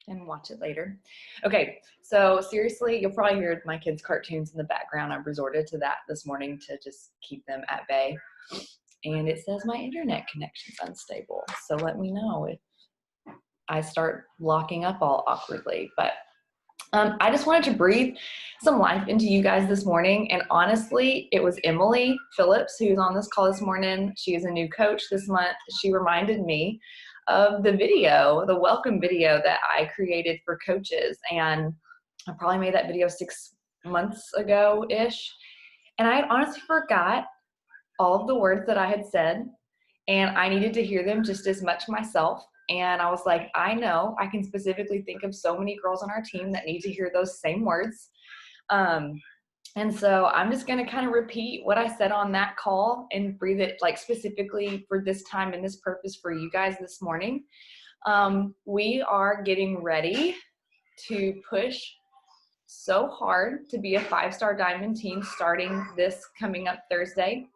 and watch it later. Okay, so seriously, you'll probably hear my kids' cartoons in the background. I've resorted to that this morning to just keep them at bay. And it says my internet connection's unstable. So let me know if I start locking up all awkwardly. But I just wanted to breathe some life into you guys this morning. And honestly, it was Emily Phillips who's on this call this morning. She is a new coach this month. She reminded me of the video, the welcome video that I created for coaches. And I probably made that video 6 months ago-ish. And I had honestly forgot all of the words that I had said. And I needed to hear them just as much myself. And I was like, I know I can specifically think of so many girls on our team that need to hear those same words. And so I'm just going to kind of repeat what I said on that call and breathe it like specifically for this time and this purpose for you guys this morning. We are getting ready to push so hard to be a 5-star diamond team starting this coming up Thursday.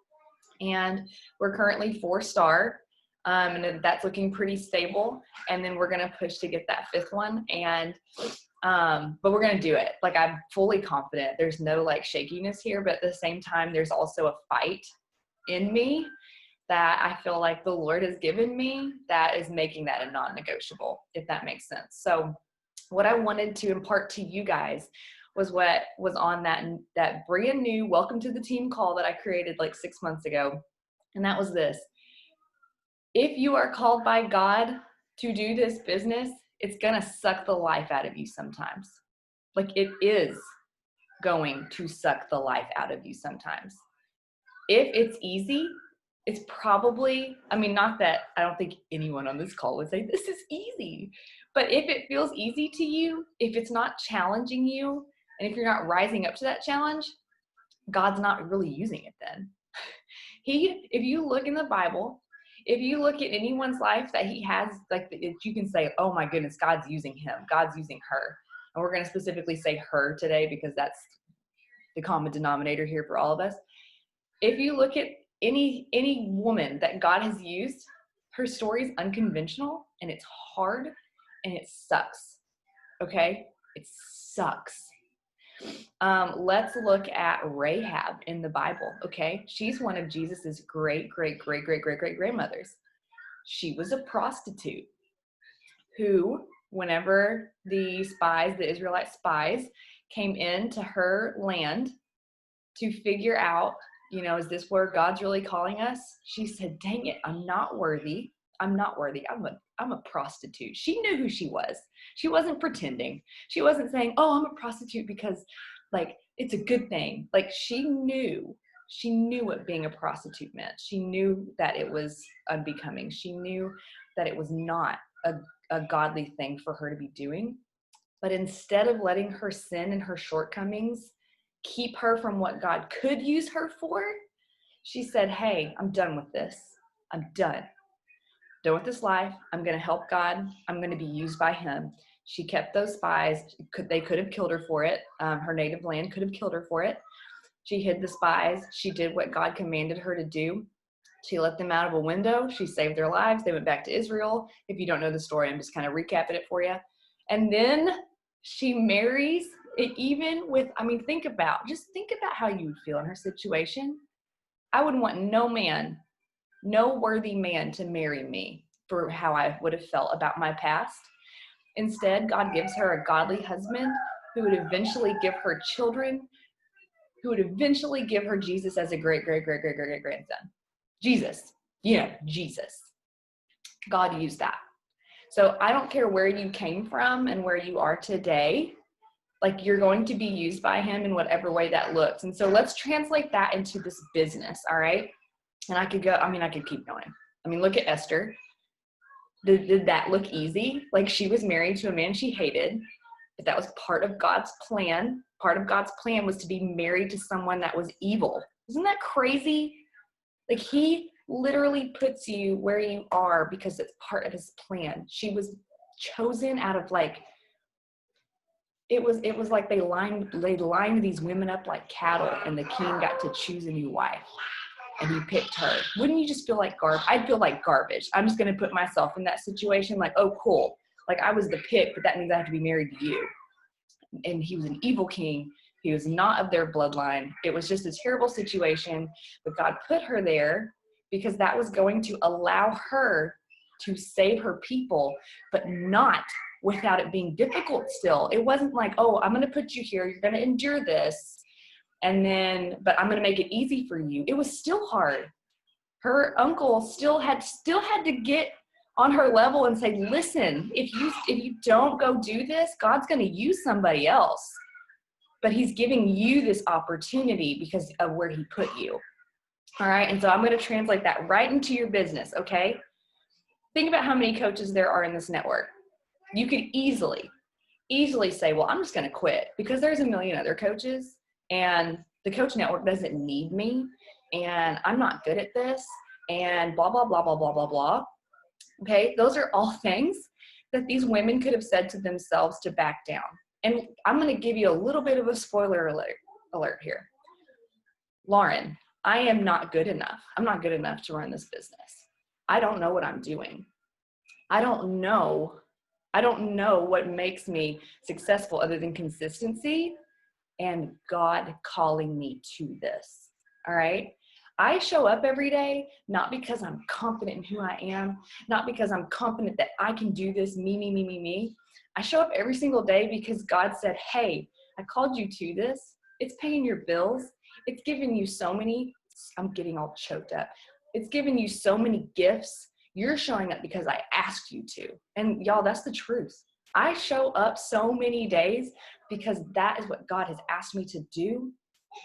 And we're currently 4-star. And that's looking pretty stable. And then we're going to push to get that 5th one. And, but we're going to do it. Like, I'm fully confident. There's no like shakiness here, but at the same time, there's also a fight in me that I feel like the Lord has given me that is making that a non-negotiable, if that makes sense. So what I wanted to impart to you guys was what was on that brand new welcome to the team call that I created like 6 months ago. And that was this. If you are called by God to do this business, it's going to suck the life out of you sometimes. Like, it is going to suck the life out of you sometimes. If it's easy, it's probably, I mean, not that I don't think anyone on this call would say this is easy, but if it feels easy to you, if it's not challenging you, and if you're not rising up to that challenge, God's not really using it then. If you look in the Bible, if you look at anyone's life that he has, like, you can say, oh my goodness, God's using him, God's using her. And we're going to specifically say her today because that's the common denominator here for all of us. If you look at any woman that God has used, her story is unconventional and it's hard and it sucks. Okay? It sucks. Let's look at Rahab in the Bible, okay? She's one of Jesus's great grandmothers. She was a prostitute who, whenever the Israelite spies came into her land to figure out, is this where God's really calling us? She said, dang it, I'm not worthy. I'm a prostitute. She knew who she was. She wasn't pretending. She wasn't saying, oh, I'm a prostitute because like it's a good thing. Like, she knew what being a prostitute meant. She knew that it was unbecoming. She knew that it was not a godly thing for her to be doing. But instead of letting her sin and her shortcomings keep her from what God could use her for, she said, hey, I'm done with this. I'm done with this life. I'm going to help God. I'm going to be used by him. She kept those spies. They could have killed her for it. Her native land could have killed her for it. She hid the spies. She did what God commanded her to do. She let them out of a window. She saved their lives. They went back to Israel. If you don't know the story, I'm just kind of recapping it for you. And then she marries it, even with, think about how you would feel in her situation. I would want no worthy man to marry me for how I would have felt about my past. Instead, God gives her a godly husband who would eventually give her children, who would eventually give her Jesus as a great grandson. Jesus. God used that. So I don't care where you came from and where you are today, like, you're going to be used by him in whatever way that looks. And so let's translate that into this business, all right? And I could keep going. Look at Esther. Did that look easy? Like, she was married to a man she hated, but that was part of God's plan. Part of God's plan was to be married to someone that was evil. Isn't that crazy? Like, he literally puts you where you are because it's part of his plan. She was chosen out of it was like they lined these women up like cattle, and the king got to choose a new wife. And he picked her. Wouldn't you just feel like garbage? I'd feel like garbage. I'm just going to put myself in that situation, like, oh, cool. Like I was the pick, but that means I have to be married to you. And he was an evil king. He was not of their bloodline. It was just a terrible situation, but God put her there because that was going to allow her to save her people, but not without it being difficult still. It wasn't like, oh, I'm going to put you here. You're going to endure this. And then, but I'm going to make it easy for you. It was still hard. Her uncle still had to get on her level and say, listen, if you don't go do this, God's going to use somebody else. But he's giving you this opportunity because of where he put you. All right. And so I'm going to translate that right into your business. Okay. Think about how many coaches there are in this network. You could easily say, well, I'm just going to quit because there's a million other coaches and the coach network doesn't need me and I'm not good at this and blah, blah, blah, blah, blah, blah, blah. Okay. Those are all things that these women could have said to themselves to back down. And I'm going to give you a little bit of a spoiler alert here. Lauren, I am not good enough. I'm not good enough to run this business. I don't know what I'm doing. I don't know what makes me successful other than consistency and God calling me to this. All right. I show up every day, not because I'm confident in who I am, not because I'm confident that I can do this, me. I show up every single day because God said, hey, I called you to this. It's paying your bills. It's giving you so many, I'm getting all choked up. It's giving you so many gifts. You're showing up because I asked you to. And y'all, that's the truth. I show up so many days because that is what God has asked me to do.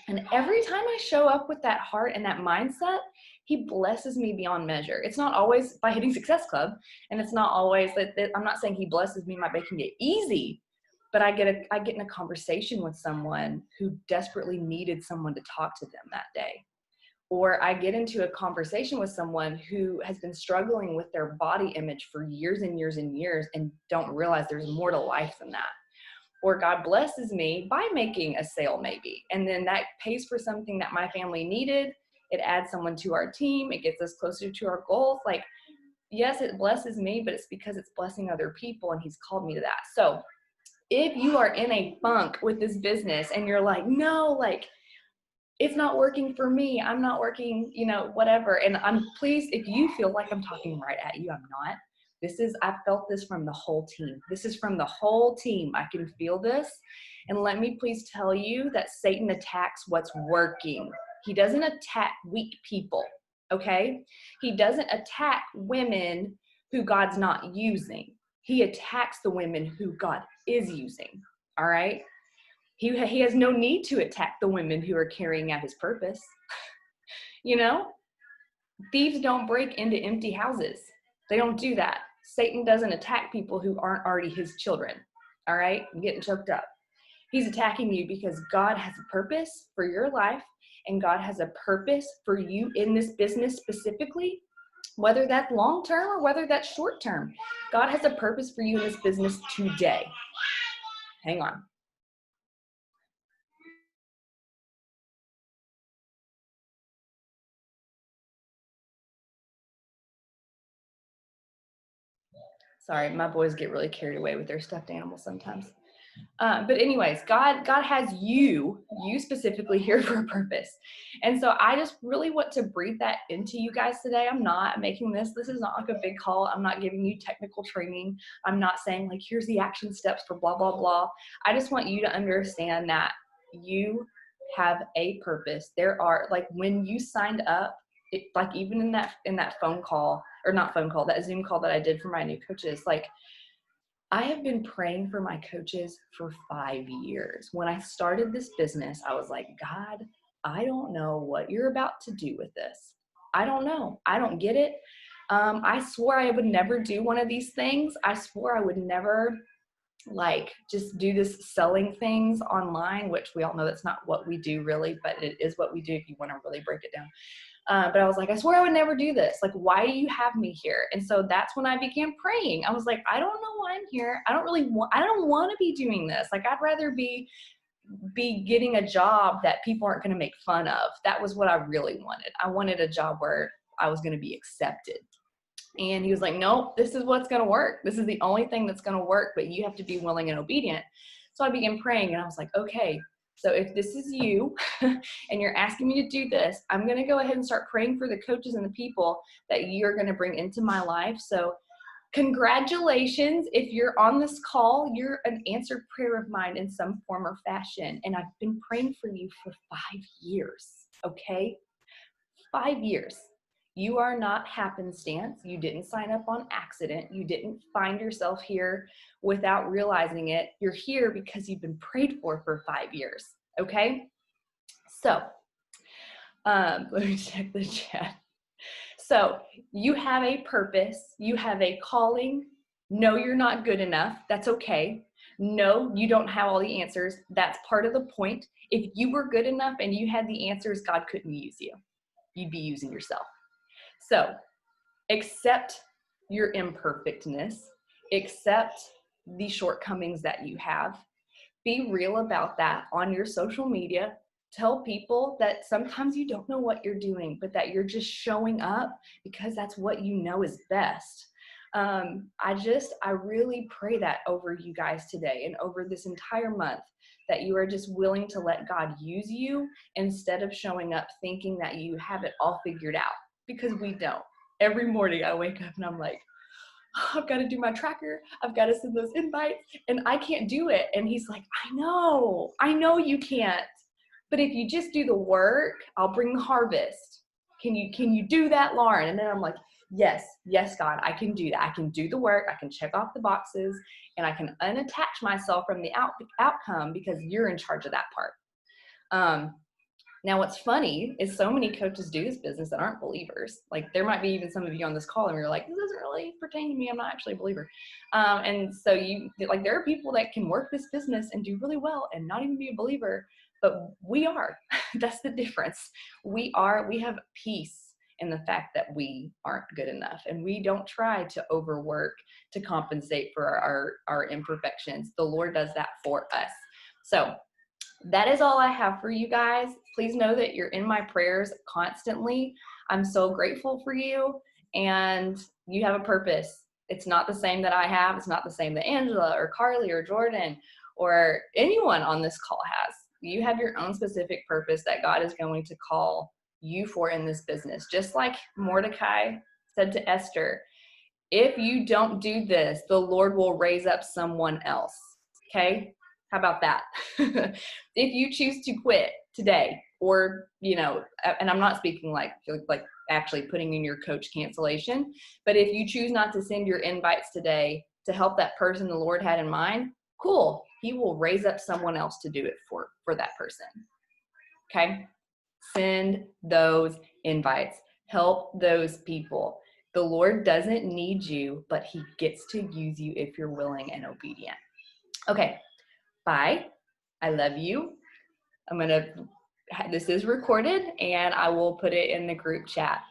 And every time I show up with that heart and that mindset, he blesses me beyond measure. It's not always by hitting Success Club. And it's not always that I'm not saying he blesses me by making it easy, but I get in a conversation with someone who desperately needed someone to talk to them that day. Or I get into a conversation with someone who has been struggling with their body image for years and years and years and don't realize there's more to life than that. Or God blesses me by making a sale maybe. And then that pays for something that my family needed. It adds someone to our team. It gets us closer to our goals. Like, yes, it blesses me, but it's because it's blessing other people and he's called me to that. So if you are in a funk with this business and you're like, no, like, it's not working for me. I'm not working, whatever. And I'm pleased if you feel like I'm talking right at you. I'm not. I've felt this from the whole team. This is from the whole team. I can feel this. And let me please tell you that Satan attacks what's working. He doesn't attack weak people, okay? He doesn't attack women who God's not using. He attacks the women who God is using, all right? He has no need to attack the women who are carrying out his purpose. Thieves don't break into empty houses. They don't do that. Satan doesn't attack people who aren't already his children. All right? I'm getting choked up. He's attacking you because God has a purpose for your life and God has a purpose for you in this business specifically, whether that's long-term or whether that's short-term. God has a purpose for you in this business today. Hang on. Sorry, my boys get really carried away with their stuffed animals sometimes. But anyways, God has you specifically here for a purpose. And so I just really want to breathe that into you guys today. I'm not making this is not like a big call. I'm not giving you technical training. I'm not saying like, here's the action steps for blah, blah, blah. I just want you to understand that you have a purpose. There are, like, when you signed up, like even in that phone call, or not phone call, that Zoom call that I did for my new coaches, like, I have been praying for my coaches for 5 years. When I started this business, I was like, God, I don't know what you're about to do with this. I don't know. I don't get it. I swore I would never do one of these things. I swore I would never just do this selling things online, which we all know that's not what we do really, but it is what we do if you want to really break it down. But I was like, I swear I would never do this. Like, why do you have me here? And so that's when I began praying. I was like, I don't know why I'm here. I don't want to be doing this. Like, I'd rather be getting a job that people aren't going to make fun of. That was what I really wanted. I wanted a job where I was going to be accepted. And he was like, nope, this is what's going to work. This is the only thing that's going to work, but you have to be willing and obedient. So I began praying, and I was like, okay, so if this is you and you're asking me to do this, I'm going to go ahead and start praying for the coaches and the people that you're going to bring into my life. So congratulations. If you're on this call, you're an answered prayer of mine in some form or fashion. And I've been praying for you for 5 years, okay? 5 years. You are not happenstance. You didn't sign up on accident. You didn't find yourself here without realizing it. You're here because you've been prayed for 5 years, okay? So, let me check the chat. So, you have a purpose. You have a calling. No, you're not good enough. That's okay. No, you don't have all the answers. That's part of the point. If you were good enough and you had the answers, God couldn't use you. You'd be using yourself. So accept your imperfectness, accept the shortcomings that you have. Be real about that on your social media. Tell people that sometimes you don't know what you're doing, but that you're just showing up because that's what you know is best. I really pray that over you guys today and over this entire month, that you are just willing to let God use you instead of showing up thinking that you have it all figured out, because we don't. Every morning I wake up and I'm like, oh, I've got to do my tracker. I've got to send those invites and I can't do it. And he's like, I know you can't. But if you just do the work, I'll bring the harvest. Can you do that, Lauren? And then I'm like, yes, God, I can do that. I can do the work. I can check off the boxes, and I can unattach myself from the outcome because you're in charge of that part. Now, what's funny is so many coaches do this business that aren't believers. Like, there might be even some of you on this call and you're like, this doesn't really pertain to me. I'm not actually a believer. And so there are people that can work this business and do really well and not even be a believer, but we are. That's the difference. We have peace in the fact that we aren't good enough, and we don't try to overwork to compensate for our imperfections. The Lord does that for us. So that is all I have for you guys. Please know that you're in my prayers constantly. I'm so grateful for you, and you have a purpose. It's not the same that I have. It's not the same that Angela or Carly or Jordan or anyone on this call has. You have your own specific purpose that God is going to call you for in this business. Just like Mordecai said to Esther, if you don't do this, the Lord will raise up someone else. Okay? How about that? If you choose to quit today, or, and I'm not speaking like actually putting in your coach cancellation, but if you choose not to send your invites today to help that person the Lord had in mind, cool. He will raise up someone else to do it for that person. Okay? Send those invites. Help those people. The Lord doesn't need you, but he gets to use you if you're willing and obedient. Okay. Bye. I love you. This is recorded, and I will put it in the group chat.